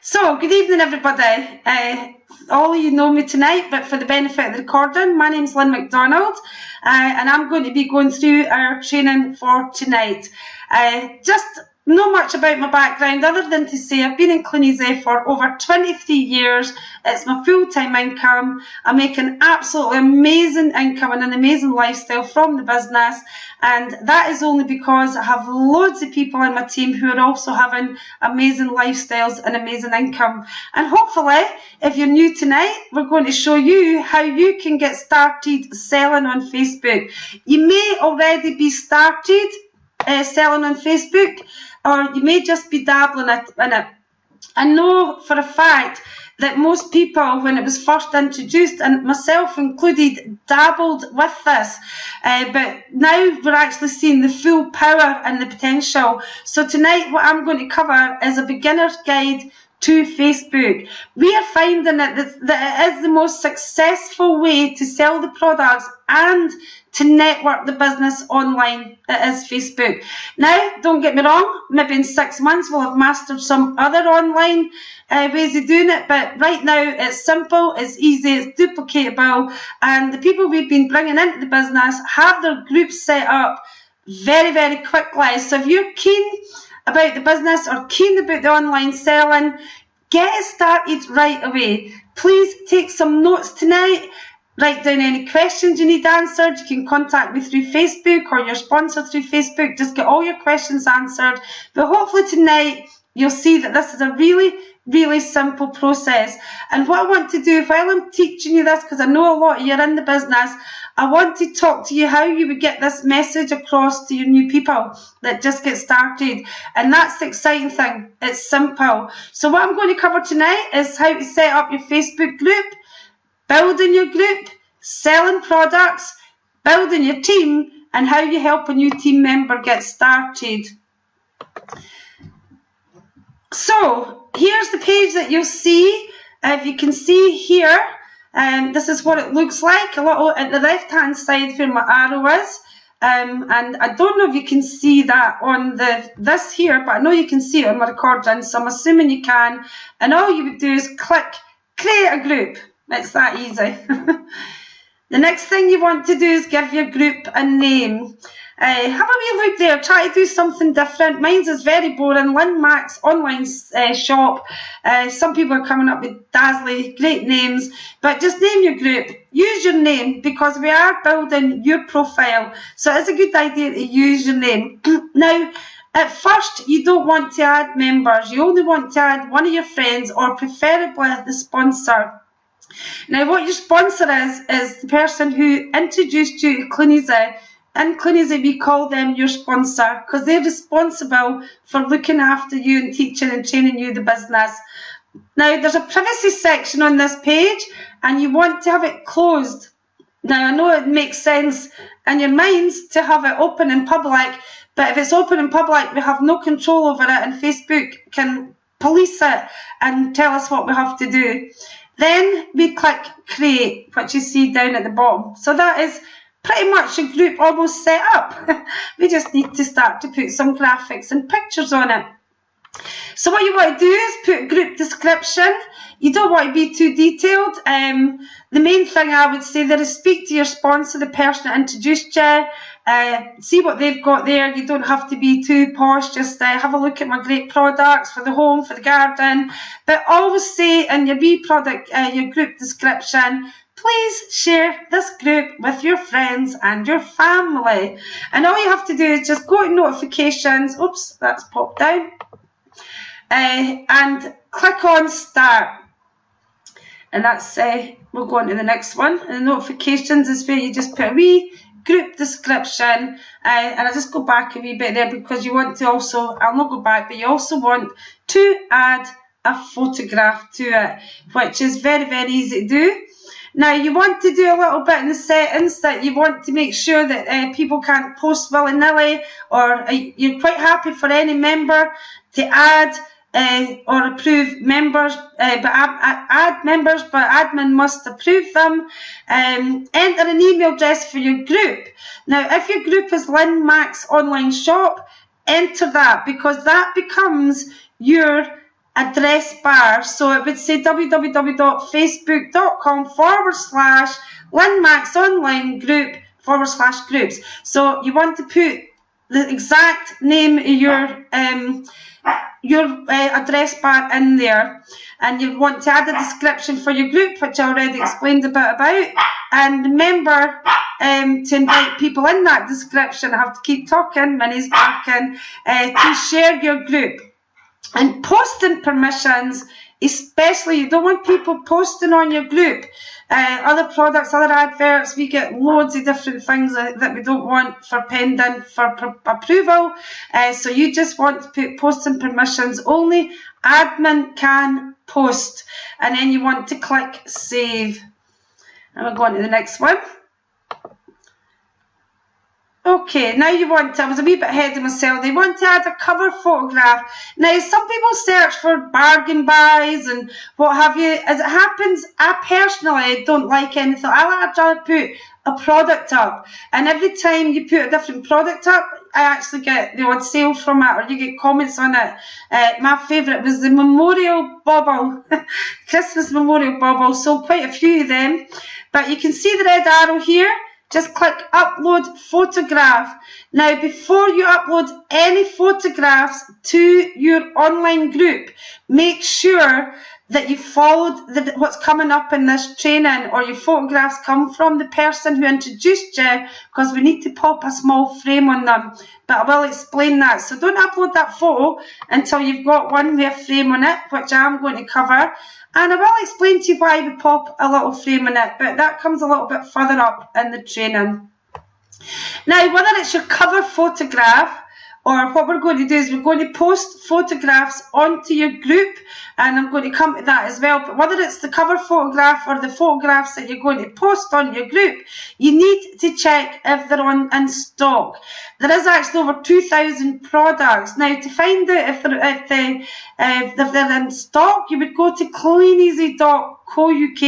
So, good evening everybody. All of you know me tonight, but for the benefit of the recording, my name's Lynn McDonald and I'm going to be going through our training for tonight. Just not much about my background other than to say I've been in Clunies for over 23 years. It's my full-time income. I make an absolutely amazing income and an amazing lifestyle from the business, and that is only because I have loads of people in my team who are also having amazing lifestyles and amazing income. And hopefully, if you're new tonight, we're going to show you how you can get started selling on Facebook. You may already be started selling on Facebook, or you may just be dabbling in it. I know for a fact that most people, when it was first introduced, and myself included, dabbled with this, but now we're actually seeing the full power and the potential. So tonight what I'm going to cover is a beginner's guide to Facebook. We are finding that it is the most successful way to sell the products and to network the business online. It is Facebook. Now, don't get me wrong, maybe in 6 months we'll have mastered some other online ways of doing it, but right now it's simple, it's easy, it's duplicatable, and the people we've been bringing into the business have their groups set up very, very quickly. So if you're keen about the business or keen about the online selling, get it started right away. Please take some notes tonight. Write down any questions you need answered. You can contact me through Facebook or your sponsor through Facebook. Just get all your questions answered. But hopefully tonight you'll see that this is a really, really simple process. And what I want to do while I'm teaching you this, because I know a lot of you are in the business, I want to talk to you how you would get this message across to your new people that just get started. And that's the exciting thing. It's simple. So what I'm going to cover tonight is how to set up your Facebook group, building your group, selling products, building your team, and how you help a new team member get started. So here's the page that you'll see. If you can see here, this is what it looks like, a little at the left hand side where my arrow is. And I don't know if you can see that on this here, but I know you can see it on my recording, so I'm assuming you can. And all you would do is click create a group. It's that easy. The next thing you want to do is give your group a name. Have a wee look there, try to do something different. Mine's is very boring, Lynn Max online shop. Some people are coming up with dazzling, great names, but just name your group. Use your name because we are building your profile. So it's a good idea to use your name. Now, at first, you don't want to add members. You only want to add one of your friends or preferably the sponsor. Now, what your sponsor is the person who introduced you to Clunies. In Clunies, we call them your sponsor because they're responsible for looking after you and teaching and training you the business. Now, there's a privacy section on this page and you want to have it closed. Now, I know it makes sense in your minds to have it open in public, but if it's open in public, we have no control over it and Facebook can police it and tell us what we have to do. Then we click create, which you see down at the bottom. So that is pretty much a group almost set up. We just need to start to put some graphics and pictures on it. So what you want to do is put a group description. You don't want to be too detailed. The main thing I would say there is speak to your sponsor, the person that introduced you. See what they've got there. You don't have to be too posh. Just have a look at my great products for the home, for the garden. But always say in your wee product, your group description, please share this group with your friends and your family. And all you have to do is just go to notifications. Oops, that's popped down. And click on start. And that's, we'll go on to the next one. And the notifications is where you just put a wee group description. And I'll just go back a wee bit there because you want to also, I'll not go back, but you also want to add a photograph to it, which is very, very easy to do. Now, you want to do a little bit in the settings that you want to make sure that people can't post willy-nilly, or you're quite happy for any member to add or approve members, but add members, but admin must approve them. Enter an email address for your group. Now, if your group is Lynn Max Online Shop, enter that because that becomes your address bar. So it would say www.facebook.com/LynnMaxOnlineGroup/groups. So you want to put the exact name of your address bar in there, and you want to add a description for your group, which I already explained a bit about. And remember to invite people in that description. I have to keep talking, Minnie's barking, to share your group. And posting permissions, especially, you don't want people posting on your group other products, other adverts. We get loads of different things that we don't want for pending for approval. So you just want to put posting permissions only. Admin can post. And then you want to click save. And we'll go on to the next one. Okay, now you want to, I was a wee bit ahead of myself, they want to add a cover photograph. Now, some people search for bargain buys and what have you. As it happens, I personally don't like anything. I'd rather put a product up. And every time you put a different product up, I actually get the odd sale from it, or you get comments on it. My favourite was the Memorial Bauble, Christmas Memorial Bauble, sold quite a few of them. But you can see the red arrow here. Just click upload photograph. Now, before you upload any photographs to your online group, make sure that you followed what's coming up in this training, or your photographs come from the person who introduced you, because we need to pop a small frame on them. But I will explain that. So don't upload that photo until you've got one with a frame on it, which I'm going to cover. And I will explain to you why we pop a little frame in it, but that comes a little bit further up in the training. Now, whether it's your cover photograph, or what we're going to do is we're going to post photographs onto your group, and I'm going to come to that as well. But whether it's the cover photograph or the photographs that you're going to post on your group, you need to check if they're in stock. There is actually over 2,000 products. Now, to find out if they're in stock, you would go to cleaneasy.co.uk,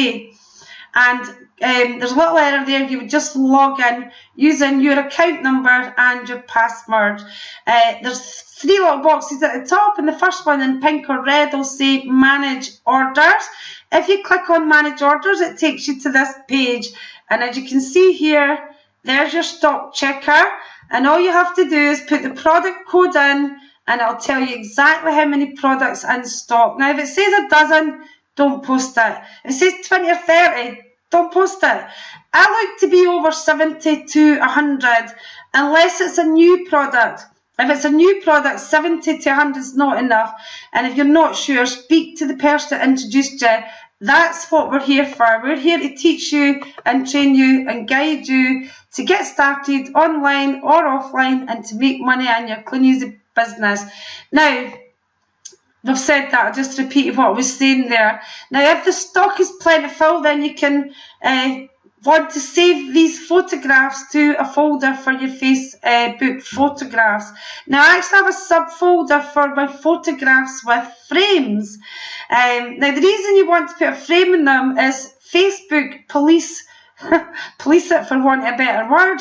and there's a little error there. You would just log in using your account number and your password. There's 3 little boxes at the top, and the first one in pink or red will say manage orders. If you click on manage orders, it takes you to this page, and as you can see here, there's your stock checker, and all you have to do is put the product code in, and it'll tell you exactly how many products in stock. Now, if it says a dozen, don't post it. If it says 20 or 30, don't post it. I like to be over 70 to 100, unless it's a new product. If it's a new product, 70 to 100 is not enough. And if you're not sure, speak to the person that introduced you. That's what we're here for. We're here to teach you and train you and guide you to get started online or offline and to make money in your Clean Easy business. Now, I've said that, I just repeated what I was saying there. Now, if the stock is plentiful, then you can want to save these photographs to a folder for your Facebook photographs. Now, I actually have a subfolder for my photographs with frames. Now, the reason you want to put a frame in them is Facebook police it, for want of a better word,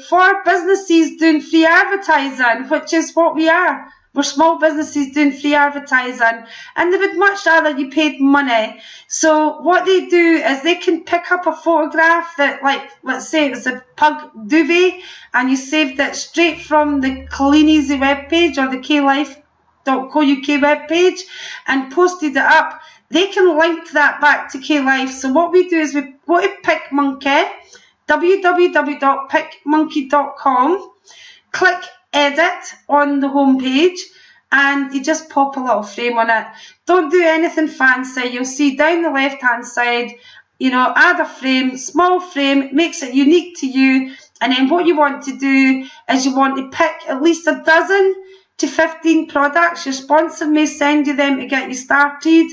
for businesses doing free advertising, which is what we are. We're small businesses doing free advertising, and they would much rather you paid money. So what they do is they can pick up a photograph that, like, let's say it's a pug duvet, and you saved it straight from the Clean Easy webpage or the klife.co.uk webpage and posted it up. They can link that back to Klife. So what we do is we go to PicMonkey, www.picmonkey.com, click edit on the home page, and you just pop a little frame on it. Don't do anything fancy. You'll see down the left hand side, you know, add a frame, small frame, makes it unique to you. And then what you want to do is you want to pick at least a dozen to 15 products. Your sponsor may send you them to get you started.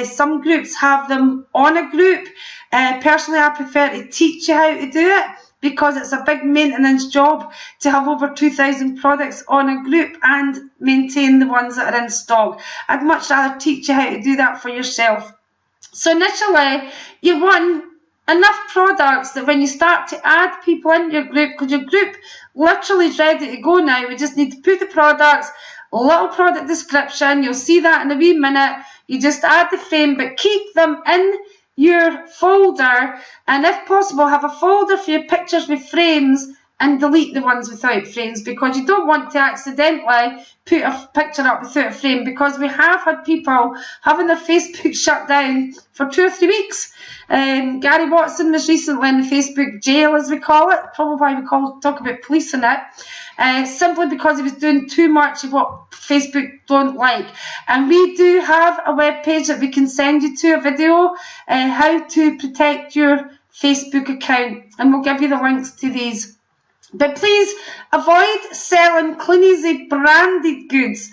Some groups have them on a group. Personally, I prefer to teach you how to do it, because it's a big maintenance job to have over 2,000 products on a group and maintain the ones that are in stock. I'd much rather teach you how to do that for yourself. So initially, you want enough products that when you start to add people into your group, because your group literally is ready to go now, we just need to put the products, little product description. You'll see that in a wee minute. You just add the frame, but keep them in your folder, and if possible, have a folder for your pictures with frames and delete the ones without frames, because you don't want to accidentally put a picture up without a frame, because we have had people having their Facebook shut down for 2 or 3 weeks. Gary Watson was recently in the Facebook jail, as we call it, probably why we talk about policing it, simply because he was doing too much of what Facebook don't like. And we do have a web page that we can send you to, a video, how to protect your Facebook account, and we'll give you the links to these. But please avoid selling Clean Easy branded goods,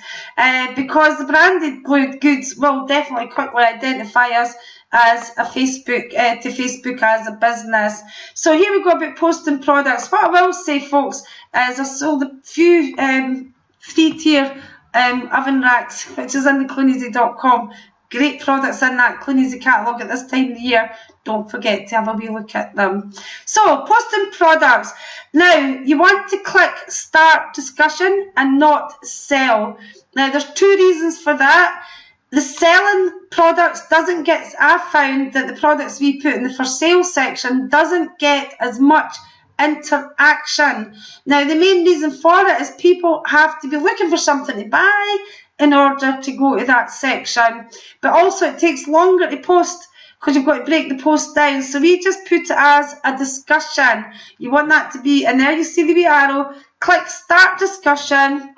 because the branded goods will definitely quickly identify us as a Facebook, to Facebook as a business. So here we go about posting products. What I will say, folks, is I sold a few 3-tier oven racks, which is in the cleaneasy.com. Great products in that Clean Easy catalogue at this time of the year. Don't forget to have a wee look at them. So, posting products. Now, you want to click Start Discussion and not Sell. Now, there's 2 reasons for that. The selling products doesn't get, I've found that the products we put in the for sale section doesn't get as much interaction. Now, the main reason for it is people have to be looking for something to buy in order to go to that section. But also it takes longer to post because you've got to break the post down. So we just put it as a discussion. You want that to be, and there you see the wee arrow, click Start Discussion,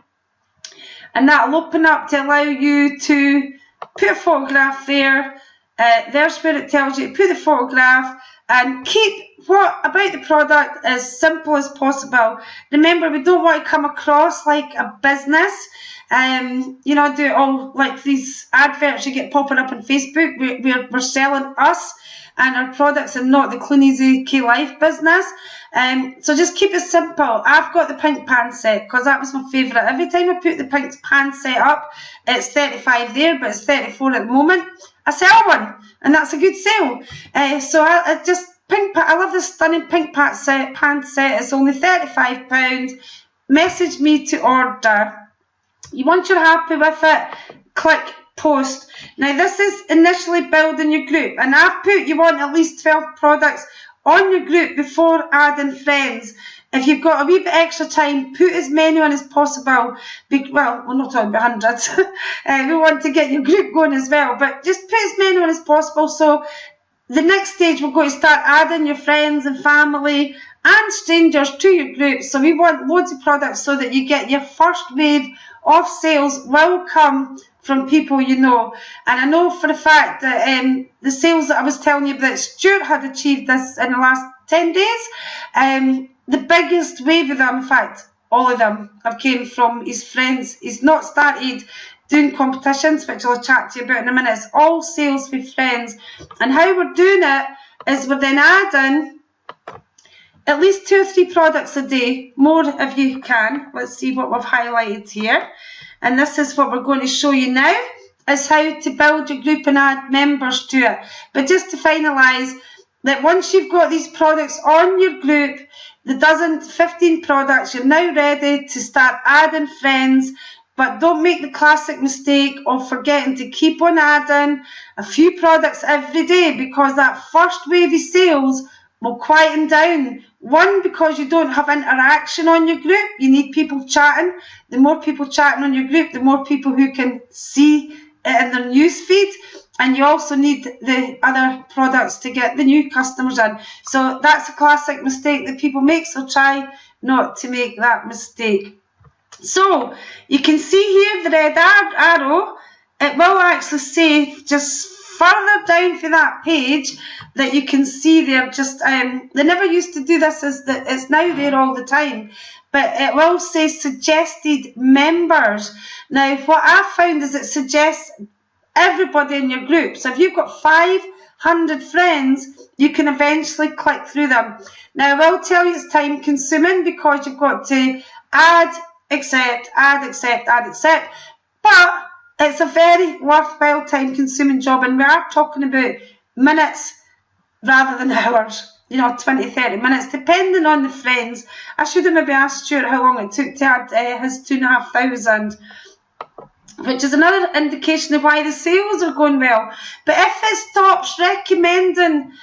and that will open up to allow you to put a photograph there. There's where it tells you to put the photograph, and keep what about the product as simple as possible. Remember, we don't want to come across like a business. You know, do it all like these adverts you get popping up on Facebook. We're selling us and our products and not the Clean Easy K-Life business. So just keep it simple. I've got the pink pan set because that was my favourite. Every time I put the pink pan set up, it's 35 there, but it's 34 at the moment. I sell one, and that's a good sale. So I just I love this stunning pink pan set. It's only £35. Message me to order. Once you're happy with it, click post. Now this is initially building your group, and I've put you want at least 12 products on your group before adding friends. If you've got a wee bit extra time, put as many on as possible. Well, we're not talking about hundreds. We want to get your group going as well, but just put as many on as possible. So the next stage, we're going to start adding your friends and family and strangers to your group. So we want loads of products so that you get your first wave of sales will come from people you know. And I know for a fact that the sales that I was telling you about, Stuart had achieved this in the last 10 days. The biggest wave of them, in fact, all of them have came from his friends. He's not started doing competitions, which I'll chat to you about in a minute. It's all sales with friends. And how we're doing it is we're then adding at least 2 or 3 products a day, more if you can. Let's see what we've highlighted here. And this is what we're going to show you now, is how to build your group and add members to it. But just to finalise, that once you've got these products on your group, the 15 products, you're now ready to start adding friends. But don't make the classic mistake of forgetting to keep on adding a few products every day, because that first wave of sales will quieten down. One, because you don't have interaction on your group. You need people chatting. The more people chatting on your group, the more people who can see it in their news feed. And you also need the other products to get the new customers in. So that's a classic mistake that people make, so try not to make that mistake. So you can see here the red arrow. It will actually say just further down for that page that you can see there. Just they never used to do this, it's now there all the time, but it will say suggested members. Now what I found is it suggests everybody in your group. So if you've got 500 friends, you can eventually click through them. Now I will tell you it's time consuming because you've got to add, accept, but it's a very worthwhile time consuming job, and we are talking about minutes rather than hours, 20, 30 minutes, depending on the friends. I should have maybe asked Stuart how long it took to add his 2,500. which is another indication of why the sales are going well. But if it stops recommending,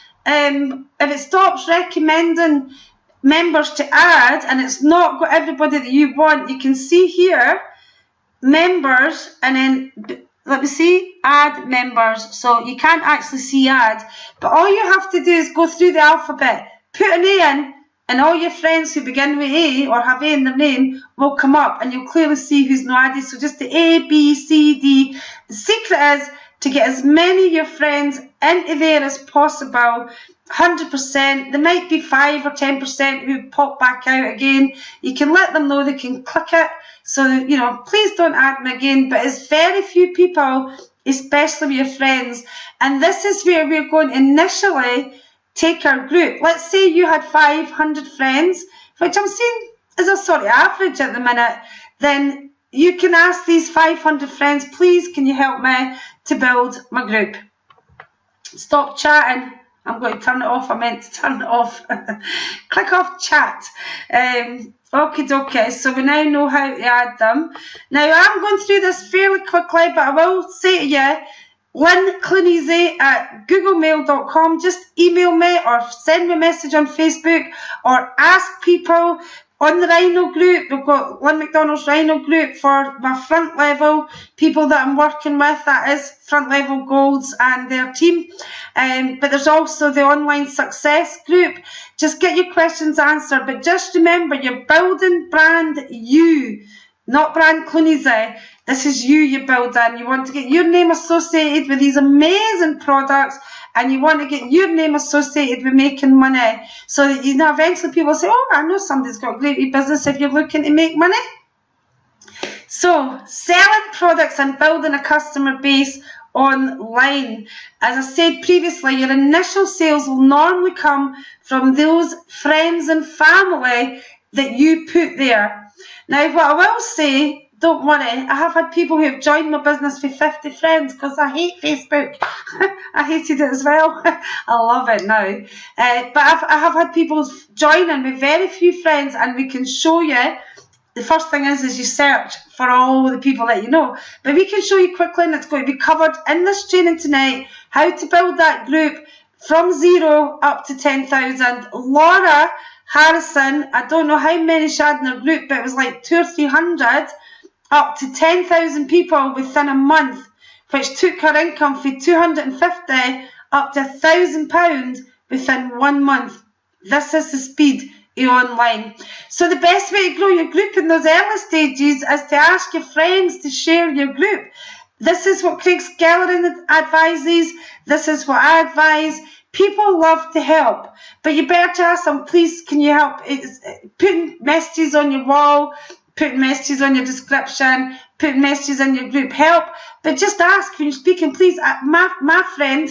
members to add, and it's not got everybody that you want, you can see here, members, and then let me see, add members. So you can't actually see add, but all you have to do is go through the alphabet, put an A in, and all your friends who begin with A or have A in their name will come up, and you'll clearly see who's not added. So just the A, B, C, D. The secret is to get as many of your friends into there as possible. 100%. There might be 5 or 10% who pop back out again. You can let them know, they can click it. So, you know, please don't add me again. But it's very few people, especially with your friends. And this is where we're going to initially take our group. Let's say you had 500 friends, which I'm seeing is a sort of average at the minute. Then you can ask these 500 friends, please, can you help me to build my group? Stop chatting. I'm going to turn it off. I meant to turn it off. Click off chat. Okie dokie. So we now know how to add them. Now I'm going through this fairly quickly, but I will say to you, lynn.clunies@googlemail.com. Just email me or send me a message on Facebook or ask people on the Rhino group. We've got Lynn McDonald's Rhino group for my front level people that I'm working with. That is front level golds and their team. But there's also the online success group. Just get your questions answered. But just remember, you're building brand you, not brand Clunies. This is you're building. You want to get your name associated with these amazing products, and you want to get your name associated with making money. So that, you know, eventually people say, oh, I know somebody's got a great business if you're looking to make money. So selling products and building a customer base online. As I said previously, your initial sales will normally come from those friends and family that you put there. Now, what I will say, don't worry, I have had people who have joined my business with 50 friends because I hate Facebook. I hated it as well. I love it now. But I have had people joining with very few friends, and we can show you. The first thing is you search for all the people that you know. But we can show you quickly, and it's going to be covered in this training tonight, how to build that group from 0 up to 10,000. Laura Harrison, I don't know how many she had in her group, but it was like 200 or 300, up to 10,000 people within a month, which took her income from 250 up to £1,000 within 1 month. This is the speed of online. So the best way to grow your group in those early stages is to ask your friends to share your group. This is what Craig Skellern advises. This is what I advise. People love to help, but you better ask them, please, can you help? It's putting messages on your wall, putting messages on your description, putting messages in your group help, but just ask when you're speaking, please. My friend,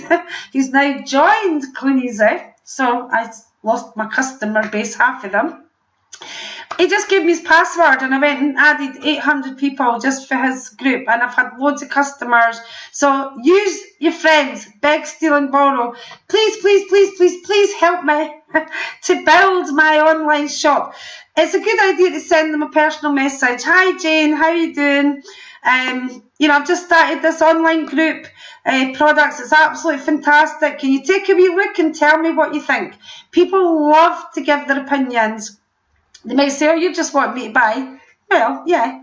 who's now joined Clunies, so I lost my customer base, half of them. He just gave me his password, and I went and added 800 people just for his group, and I've had loads of customers. So use your friends, beg, steal and borrow. Please, please, please, please, please help me to build my online shop. It's a good idea to send them a personal message. Hi Jane, how are you doing? You know, I've just started this online group products. It's absolutely fantastic. Can you take a wee look and tell me what you think? People love to give their opinions. They might say, oh, you just want me to buy. Well, yeah.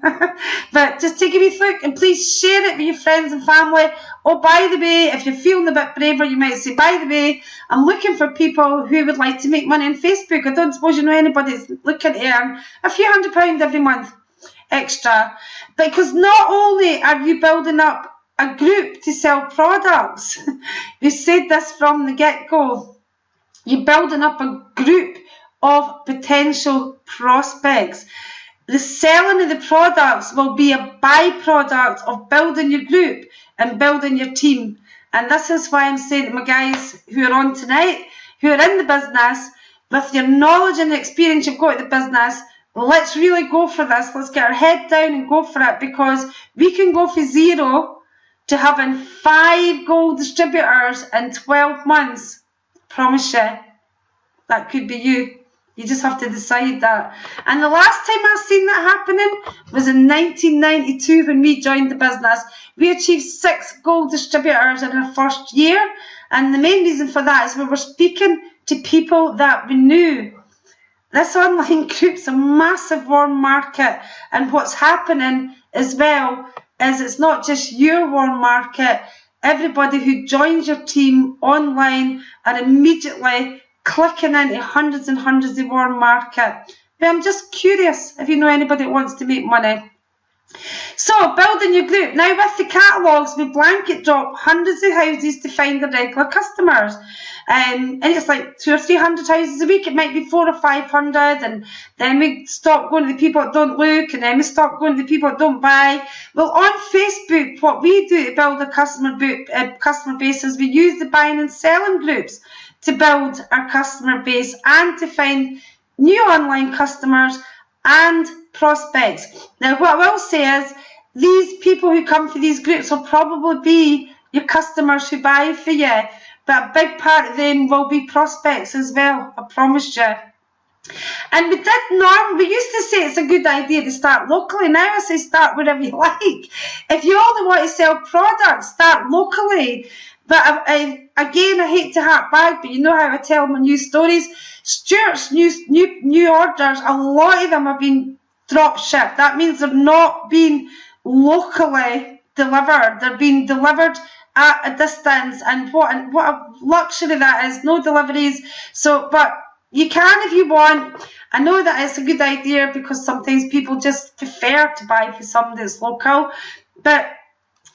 But just take a wee look and please share it with your friends and family. Oh, by the way, if you're feeling a bit braver, you might say, by the way, I'm looking for people who would like to make money on Facebook. I don't suppose you know anybody that's looking to earn a few £100 every month extra. Because not only are you building up a group to sell products, we said this from the get-go, you're building up a group of potential prospects. The selling of the products will be a byproduct of building your group and building your team. And this is why I'm saying to my guys who are on tonight, who are in the business, with your knowledge and experience you've got in the business, let's really go for this. Let's get our head down and go for it, because we can go from 0 to having 5 gold distributors in 12 months. I promise you, that could be you. You just have to decide that. And the last time I seen that happening was in 1992 when we joined the business. We achieved 6 gold distributors in our first year. And the main reason for that is we were speaking to people that we knew. This online group's a massive warm market. And what's happening as well is it's not just your warm market. Everybody who joins your team online are immediately clicking into hundreds and hundreds of warm market. But I'm just curious if you know anybody that wants to make money. So, building your group. Now with the catalogues, we blanket drop hundreds of houses to find the regular customers. And it's like 200 or 300 houses a week. It might be 400 or 500, and then we stop going to the people that don't look, and then we stop going to the people that don't buy. Well, on Facebook, what we do to build a customer base is we use the buying and selling groups to build our customer base and to find new online customers and prospects. Now, what I will say is these people who come for these groups will probably be your customers who buy for you, but a big part of them will be prospects as well, I promise you. And we used to say it's a good idea to start locally. Now I say start wherever you like. If you only want to sell products, start locally. But again, I hate to harp back, but you know how I tell my news stories. Stuart's new orders, a lot of them have been drop shipped. That means they're not being locally delivered. They're being delivered at a distance, and what a luxury that is. No deliveries. So, but you can if you want. I know that it's a good idea because sometimes people just prefer to buy for something that's local, but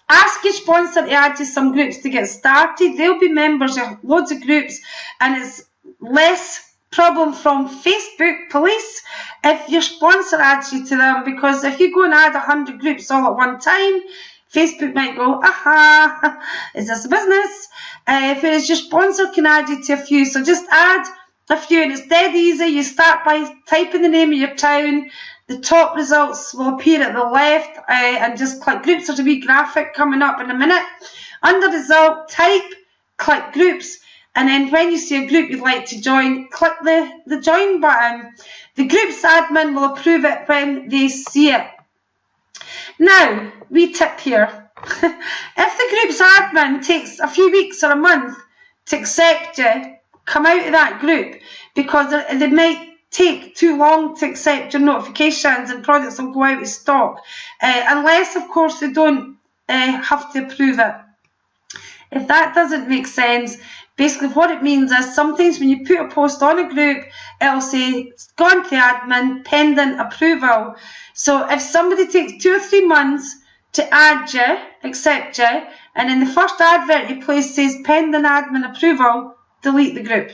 ask your sponsor to add you some groups to get started. They'll be members of loads of groups, and it's less problem from Facebook police if your sponsor adds you to them, because if you go and add 100 groups all at one time, Facebook might go, aha, is this a business? Whereas your sponsor can add you to a few. So just add a few, and it's dead easy. You start by typing the name of your town. The top results will appear at the left, and just click groups. There's a wee graphic coming up in a minute. Under result, type, click groups, and then when you see a group you'd like to join, click the join button. The group's admin will approve it when they see it. Now, wee tip here. If the group's admin takes a few weeks or a month to accept you, come out of that group, because they might take too long to accept your notifications and products will go out of stock, unless of course they don't have to approve it. If that doesn't make sense, basically what it means is sometimes when you put a post on a group, it'll say it's gone to admin pending approval. So if somebody takes 2 or 3 months to add you, accept you, and in the first advert you place says pending admin approval, delete the group.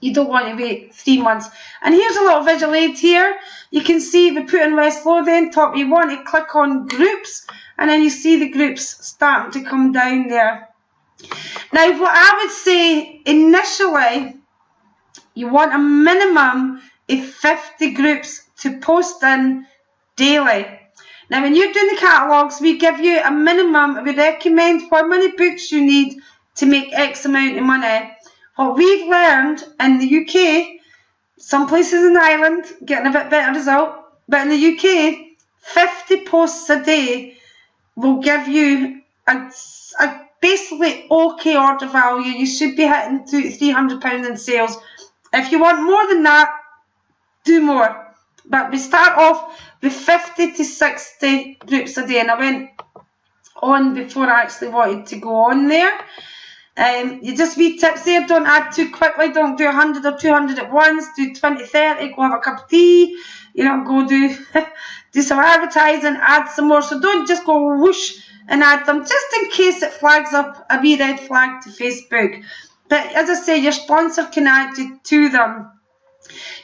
You don't want to wait 3 months. And here's a little visual aid here. You can see we put in West Lothian top. You want to click on groups, and then you see the groups starting to come down there. Now, what I would say initially, you want a minimum of 50 groups to post in daily. Now, when you're doing the catalogues, we give you a minimum. We recommend how many books you need to make X amount of money. What we've learned in the UK, some places in Ireland getting a bit better result, but in the UK, 50 posts a day will give you a basically okay order value. You should be hitting £300 in sales. If you want more than that, do more. But we start off with 50 to 60 groups a day, and I went on before I actually wanted to go on there. You just wee tips there, don't add too quickly, don't do 100 or 200 at once, do 20, 30, go have a cup of tea, you know, go do some advertising, add some more. So don't just go whoosh and add them, just in case it flags up a wee red flag to Facebook. But as I say, your sponsor can add you to them.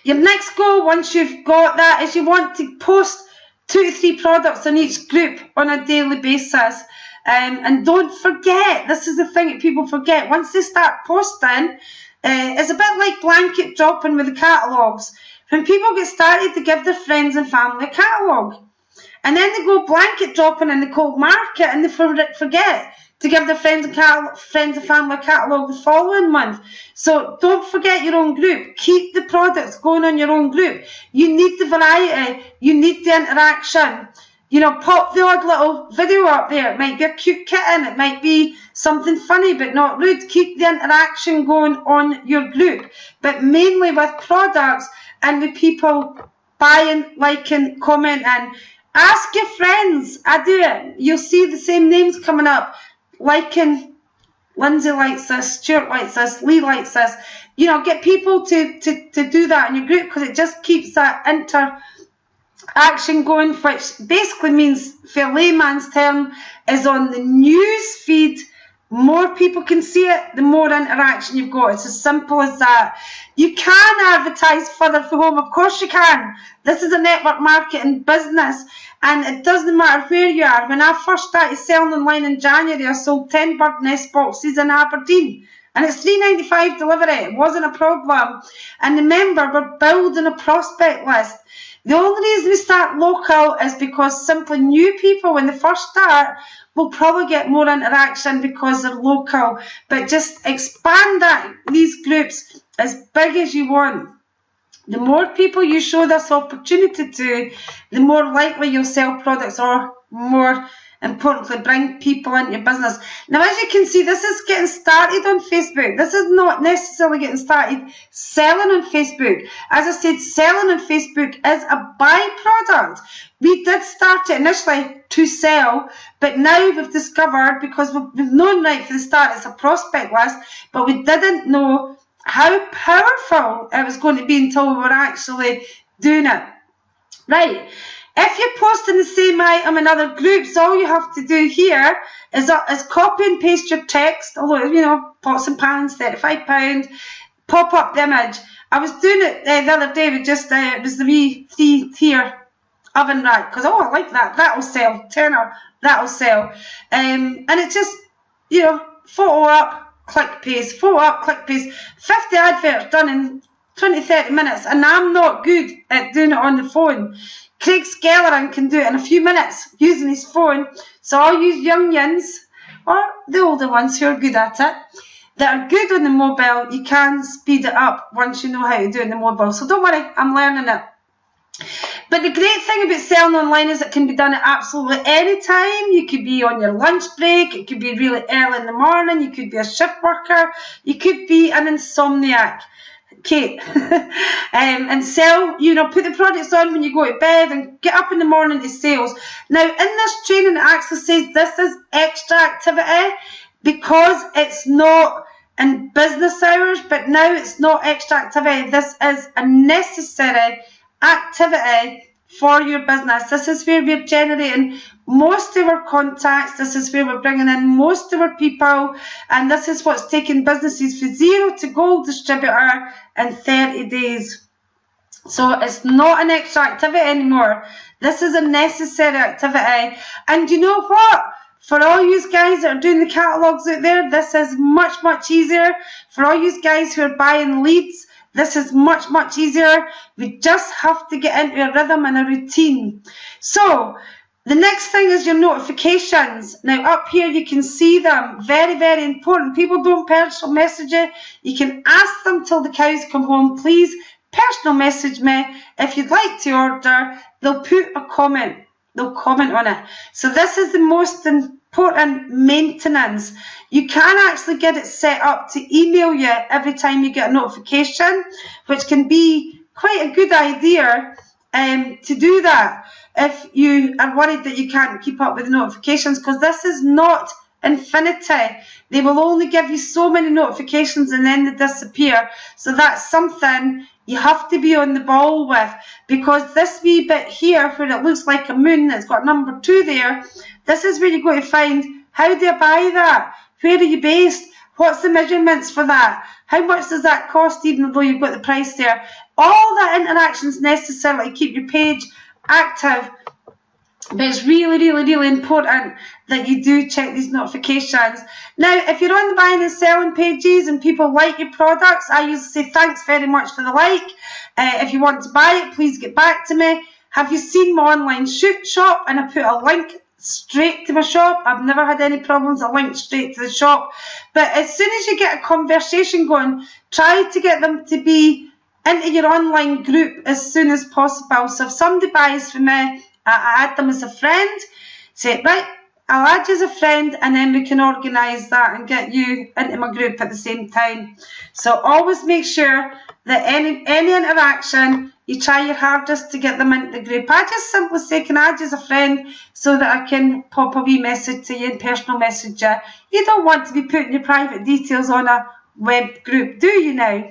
Your next goal, once you've got that, is you want to post 2 to 3 products on each group on a daily basis. And don't forget, this is the thing that people forget, once they start posting, it's a bit like blanket dropping with the catalogues. When people get started, they give their friends and family a catalogue. And then they go blanket dropping in the cold market and they forget to give their friends and family a catalogue the following month. So don't forget your own group. Keep the products going on your own group. You need the variety. You need the interaction. You know, pop the odd little video up there. It might be a cute kitten. It might be something funny but not rude. Keep the interaction going on your group, but mainly with products and with people buying, liking, commenting. Ask your friends. I do it. You'll see the same names coming up. Liking, Lindsay likes this, Stuart likes this, Lee likes this. You know, get people to do that in your group, because it just keeps that interaction going, which basically means, for a layman's term, is on the news feed. More people can see it, the more interaction you've got. It's as simple as that. You can advertise further from home, of course you can. This is a network marketing business, and it doesn't matter where you are. When I first started selling online in January, I sold 10 bird nest boxes in Aberdeen, and it's $3.95 delivery. It wasn't a problem. And remember, we're building a prospect list. The only reason we start local is because simply new people, when they first start, will probably get more interaction because they're local. But just expand these groups as big as you want. The more people you show this opportunity to, the more likely you'll sell products, or more importantly, bring people into your business. Now, as you can see, this is getting started on Facebook. This is not necessarily getting started selling on Facebook. As I said, selling on Facebook is a byproduct. We did start it initially to sell, but now we've discovered, because we've known right from the start it's a prospect list, but we didn't know how powerful it was going to be until we were actually doing it. Right. If you're posting the same item in other groups, all you have to do here is copy and paste your text. Although, you know, pots and pans, £35, pop up the image. I was doing it the other day with just, it was the wee 3-tier oven rack, because, I like that. That'll sell. Tenner, that'll sell. And it's just, you know, photo up, click paste, photo up, click paste. 50 adverts done in 20-30 minutes, and I'm not good at doing it on the phone. Craig Skelleran can do it in a few minutes using his phone. So I'll use youngins, or the older ones who are good at it, that are good on the mobile. You can speed it up once you know how to do it on the mobile. So don't worry, I'm learning it. But the great thing about selling online is it can be done at absolutely any time. You could be on your lunch break. It could be really early in the morning. You could be a shift worker. You could be an insomniac. Kate, and sell, you know, put the products on when you go to bed and get up in the morning to sales. Now, in this training, it actually says this is extra activity, because it's not in business hours, but now it's not extra activity. This is a necessary activity for your business. This is where we're generating most of our contacts. This is where we're bringing in most of our people, and this is what's taking businesses from zero to gold distributor in 30 days. So it's not an extra activity anymore. This is a necessary activity. And you know what? For all you guys that are doing the catalogues out there, this is much, much easier. For all you guys who are buying leads, this is much, much easier. We just have to get into a rhythm and a routine. So the next thing is your notifications. Now up here you can see them. Very, very important. People don't personal message you. You can ask them till the cows come home. Please personal message me. If you'd like to order, they'll put a comment. They'll comment on it. So this is the most important maintenance. You can actually get it set up to email you every time you get a notification, which can be quite a good idea to do that if you are worried that you can't keep up with the notifications, because this is not infinity. They will only give you so many notifications and then they disappear. So that's something you have to be on the ball with, because this wee bit here where it looks like a moon, it's got number 2 there, this is where you're going to find, how do I buy that? Where are you based? What's the measurements for that? How much does that cost, even though you've got the price there? All that interaction is necessary to keep your page active. But it's really, really, really important that you do check these notifications. Now, if you're on the buying and selling pages and people like your products, I usually say thanks very much for the like. If you want to buy it, please get back to me. Have you seen my online shoot shop? And I put a link straight to my shop. I've never had any problems. I link straight to the shop. But as soon as you get a conversation going, try to get them to be into your online group as soon as possible. So if somebody buys from me, I add them as a friend. Say, right, I'll add you as a friend, and then we can organise that and get you into my group at the same time. So always make sure that any interaction, you try your hardest to get them into the group. I just simply say, can I add you as a friend so that I can pop a wee message to you and personal message you. You don't want to be putting your private details on a web group, do you now?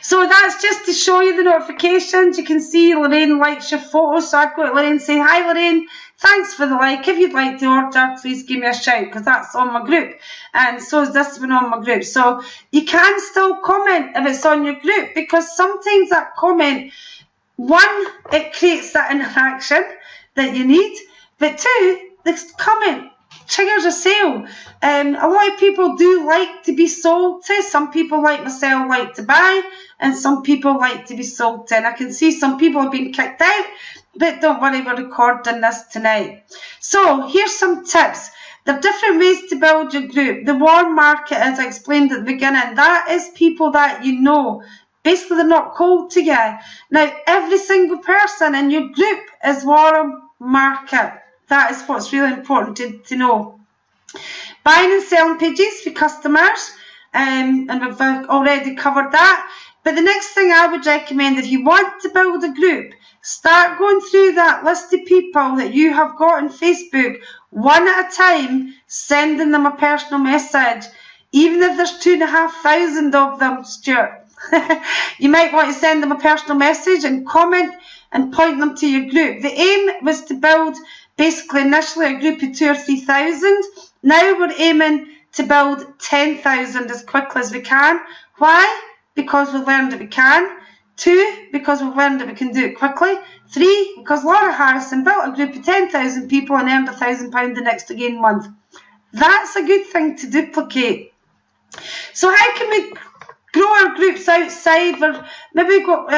So that's just to show you the notifications. You can see Lorraine likes your photo, so I'd go to Lorraine and say, hi Lorraine, thanks for the like. If you'd like to order, please give me a shout, because that's on my group, and so is this one on my group. So you can still comment if it's on your group, because sometimes that comment, one, it creates that interaction that you need, but two, the comment triggers a sale. A lot of people do like to be sold to. Some people like myself like to buy, and some people like to be sold to. And I can see some people have been kicked out, but don't worry, we're recording this tonight. So here's some tips. There are different ways to build your group. The warm market, as I explained at the beginning, that is people that you know. Basically, they're not cold to you. Now, every single person in your group is warm market. That is what's really important to know. Buying and selling pages for customers, and we've already covered that. But the next thing I would recommend, if you want to build a group, start going through that list of people that you have got on Facebook, one at a time, sending them a personal message. Even if there's 2,500 of them, Stuart, you might want to send them a personal message and comment and point them to your group. The aim was to build basically initially a group of 2,000 or 3,000. Now we're aiming to build 10,000 as quickly as we can. Why? Because we've learned that we can. 2, because we've learned that we can do it quickly. 3, because Laura Harrison built a group of 10,000 people and earned £1,000 the next again month. That's a good thing to duplicate. So how can we grow our groups outside? Maybe we've got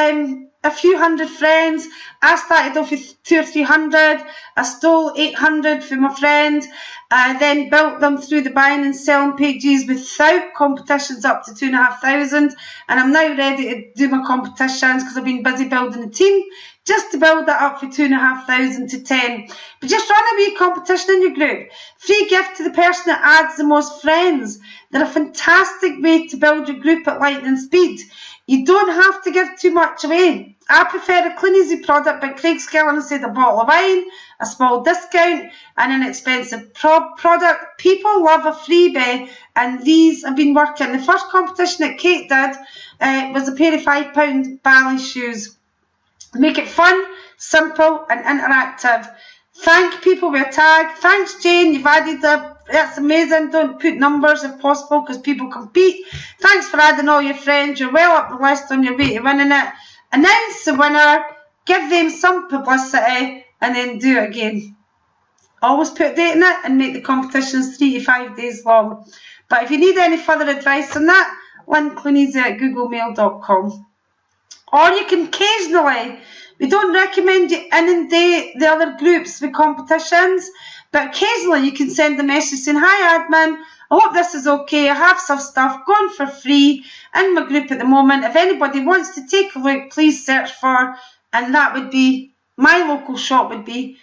a few hundred friends. I started off with 200 or 300. I stole 800 from my friend. I then built them through the buying and selling pages without competitions up to 2,500. And I'm now ready to do my competitions because I've been busy building a team just to build that up for 2,500 to 10. But just run a wee competition in your group. Free gift to the person that adds the most friends. They're a fantastic way to build your group at lightning speed. You don't have to give too much away. I prefer a Clean Easy product by Craig Skillen said, a bottle of wine, a small discount, and an expensive product. People love a freebie, and these have been working. The first competition that Kate did was a pair of £5 ballet shoes. Make it fun, simple, and interactive. Thank people with a tag. Thanks, Jane. You've added that's amazing. Don't put numbers if possible because people compete. Thanks for adding all your friends. You're well up the list on your way to winning it. Announce the winner. Give them some publicity and then do it again. Always put a date in it and make the competitions 3 to 5 days long. But if you need any further advice on that, lyncleaneasy@googlemail.com. Or you can occasionally, we don't recommend you inundate the other groups with competitions, but occasionally you can send a message saying, hi admin, I hope this is okay, I have some stuff going for free in my group at the moment. If anybody wants to take a look, please search for, and that would be, my local shop would be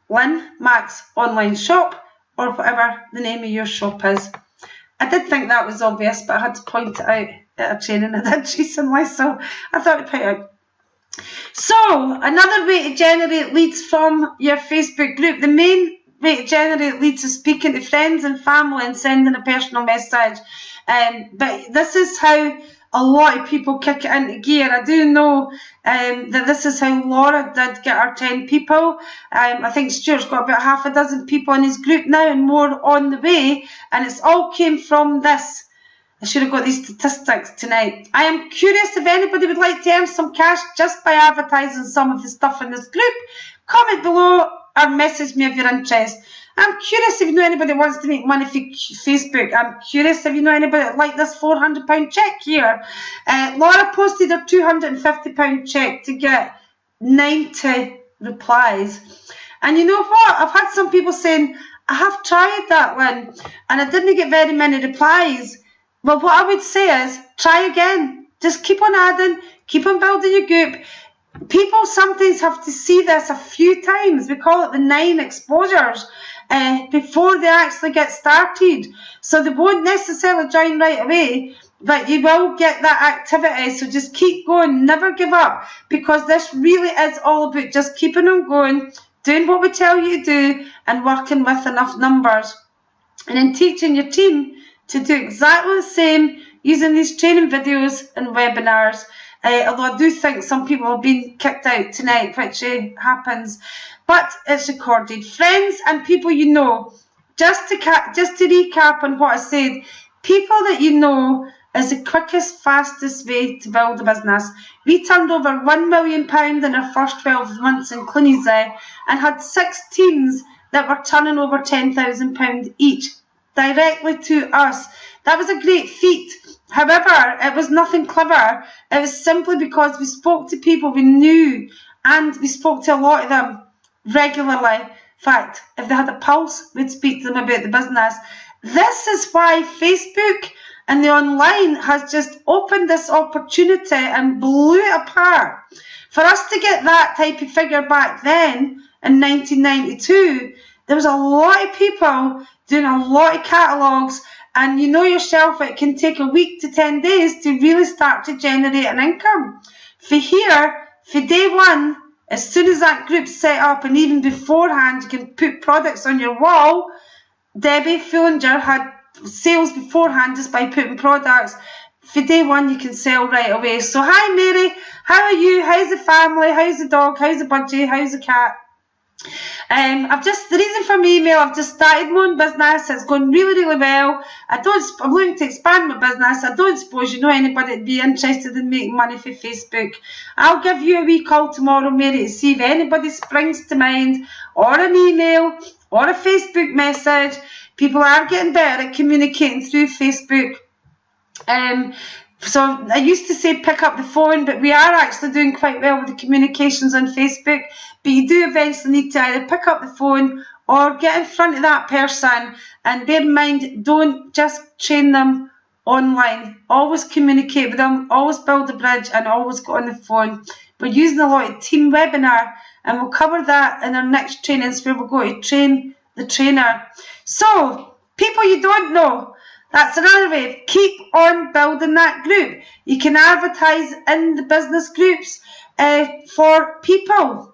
Lynn Max Online Shop, or whatever the name of your shop is. I did think that was obvious, but I had to point it out at a training I did recently, so I thought I'd point it out. So, another way to generate leads from your Facebook group. The main way to generate leads is speaking to friends and family and sending a personal message. But this is how a lot of people kick it into gear. I do know that this is how Laura did get her 10 people. I think Stuart's got about half a dozen people in his group now and more on the way. And it's all came from this. I should have got these statistics tonight. I am curious if anybody would like to earn some cash just by advertising some of the stuff in this group. Comment below or message me if you're interested. I'm curious if you know anybody that wants to make money for Facebook. I'm curious if you know anybody that like this £400 check here. Laura posted her £250 check to get 90 replies. And you know what? I've had some people saying, I have tried that, Lynn, and I didn't get very many replies. Well, what I would say is, try again. Just keep on adding, keep on building your group. People sometimes have to see this a few times. We call it the 9 exposures before they actually get started. So they won't necessarily join right away, but you will get that activity. So just keep going, never give up, because this really is all about just keeping on going, doing what we tell you to do, and working with enough numbers. And then teaching your team to do exactly the same using these training videos and webinars. Although I do think some people have been kicked out tonight, which happens, but it's recorded. Friends and people you know, just to recap on what I said, people that you know is the quickest, fastest way to build a business. We turned over £1 million in our first 12 months in Clunies and had 6 teams that were turning over £10,000 each directly to us. That was a great feat. However, it was nothing clever. It was simply because we spoke to people we knew, and we spoke to a lot of them regularly. In fact, if they had a pulse, we'd speak to them about the business. This is why Facebook and the online has just opened this opportunity and blew it apart. For us to get that type of figure back then, in 1992, there was a lot of people doing a lot of catalogues, and you know yourself, it can take a week to 10 days to really start to generate an income. For here, for day one, as soon as that group's set up, and even beforehand, you can put products on your wall. Debbie Fullinger had sales beforehand just by putting products. For day one, you can sell right away. So hi Mary, how are you? How's the family? How's the dog? How's the budgie? How's the cat? The reason for my email, I've just started my own business. It's going really, really well. I'm looking to expand my business. I don't suppose you know anybody that'd be interested in making money for Facebook. I'll give you a wee call tomorrow, Mary, to see if anybody springs to mind, or an email, or a Facebook message. People are getting better at communicating through Facebook. So I used to say pick up the phone, but we are actually doing quite well with the communications on Facebook. But you do eventually need to either pick up the phone or get in front of that person. And bear in mind, don't just train them online. Always communicate with them, always build a bridge, and always go on the phone. We're using a lot of team webinar, and we'll cover that in our next trainings where we're going to train the trainer. So, people you don't know, that's another way. Keep on building that group. You can advertise in the business groups for people.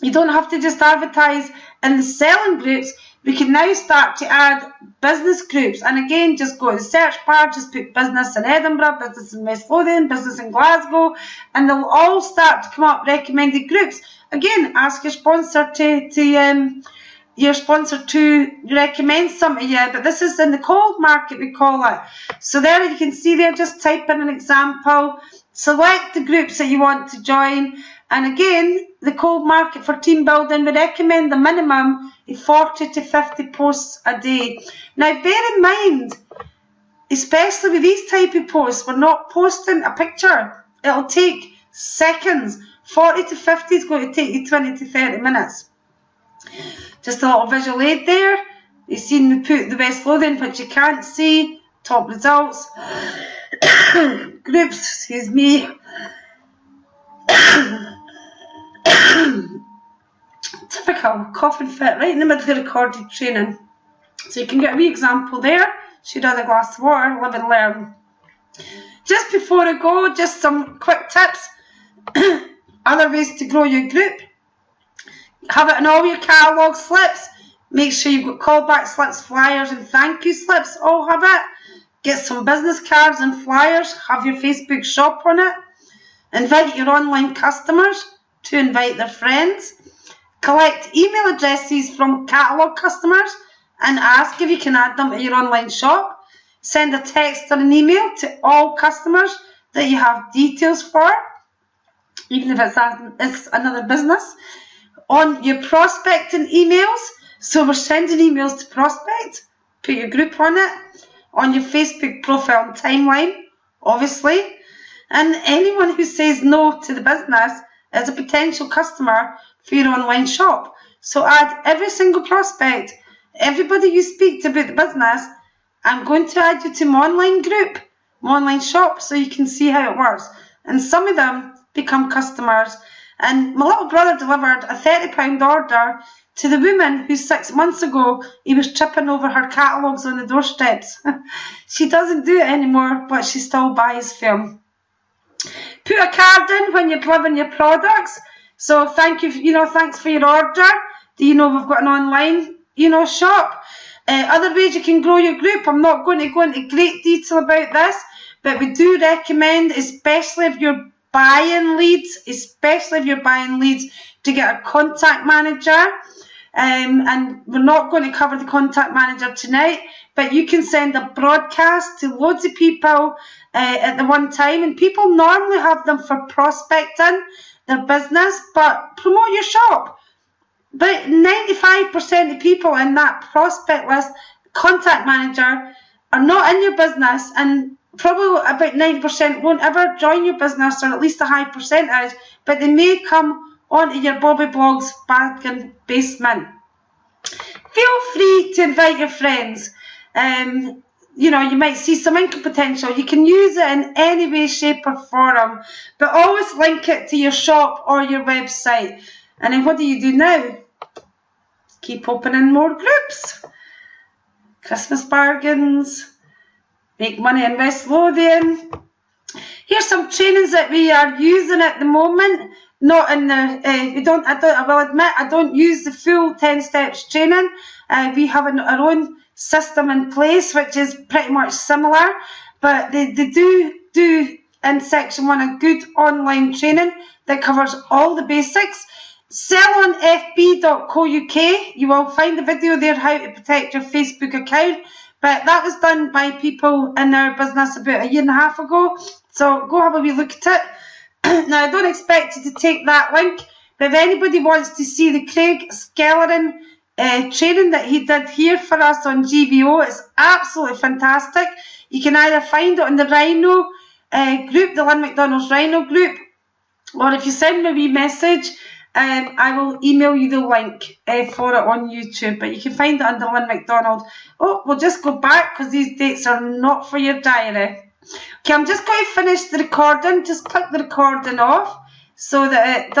You don't have to just advertise in the selling groups. We can now start to add business groups. And again, just go to the search bar, just put business in Edinburgh, business in West Lothian, business in Glasgow, and they'll all start to come up recommended groups. Again, ask your sponsor to recommend some to you, but this is in the cold market, we call it. So there you can see there, just type in an example, select the groups that you want to join, and again, the cold market for team building, we recommend the minimum of 40 to 50 posts a day. Now bear in mind, especially with these type of posts, we're not posting a picture. It'll take seconds. 40 to 50 is going to take you 20 to 30 minutes. Just a little visual aid there. You've seen me put the West Lothian, which you can't see. Top results. Groups, excuse me. Typical coughing fit right in the middle of the recorded training. So you can get a wee example there. Should have a glass of water, live and learn. Just before I go, just some quick tips. Other ways to grow your group. Have it in all your catalogue slips. Make sure you've got callback slips, flyers and thank you slips. All have it. Get some business cards and flyers. Have your Facebook shop on it. Invite your online customers to invite their friends. Collect email addresses from catalogue customers and ask if you can add them to your online shop. Send a text or an email to all customers that you have details for, even if it's another business. On your prospecting emails, so we're sending emails to prospect, put your group on it, on your Facebook profile and timeline, obviously, and anyone who says no to the business is a potential customer for your online shop. So add every single prospect, everybody you speak to about the business. I'm going to add you to my online group, my online shop, so you can see how it works. And some of them become customers. And my little brother delivered a £30 order to the woman who 6 months ago he was tripping over her catalogues on the doorsteps. She doesn't do it anymore, but she still buys them. Put a card in when you're delivering your products. So thank you, thanks for your order. Do you know we've got an online, shop? Other ways you can grow your group. I'm not going to go into great detail about this, but we do recommend, especially if you're buying leads, to get a contact manager. And we're not going to cover the contact manager tonight, but you can send a broadcast to loads of people at the one time, and people normally have them for prospecting their business, but promote your shop. But 95% of people in that prospect list, contact manager, are not in your business, and probably about 90% won't ever join your business, or at least a high percentage, but they may come onto your Bobby Blogs bargain basement. Feel free to invite your friends. You might see some income potential. You can use it in any way, shape or form, but always link it to your shop or your website. And then what do you do now? Keep opening more groups. Christmas bargains. Make money in West Lothian. Here's some trainings that we are using at the moment. Not in the, I will admit, I don't use the full 10 steps training. We have our own system in place, which is pretty much similar, but they do in section 1 a good online training that covers all the basics. sellonfb.co.uk, you will find the video there how to protect your Facebook account, but that was done by people in our business about a year and a half ago, so go have a wee look at it. Now, I don't expect you to take that link, but if anybody wants to see the Craig Skellerin training that he did here for us on GVO, it's absolutely fantastic. You can either find it on the Rhino group, the Lynn McDonald's Rhino group, or if you send me a wee message, I will email you the link for it on YouTube, but you can find it under Lynn McDonald. Oh, we'll just go back because these dates are not for your diary. Okay, I'm just going to finish the recording. Just click the recording off so that it does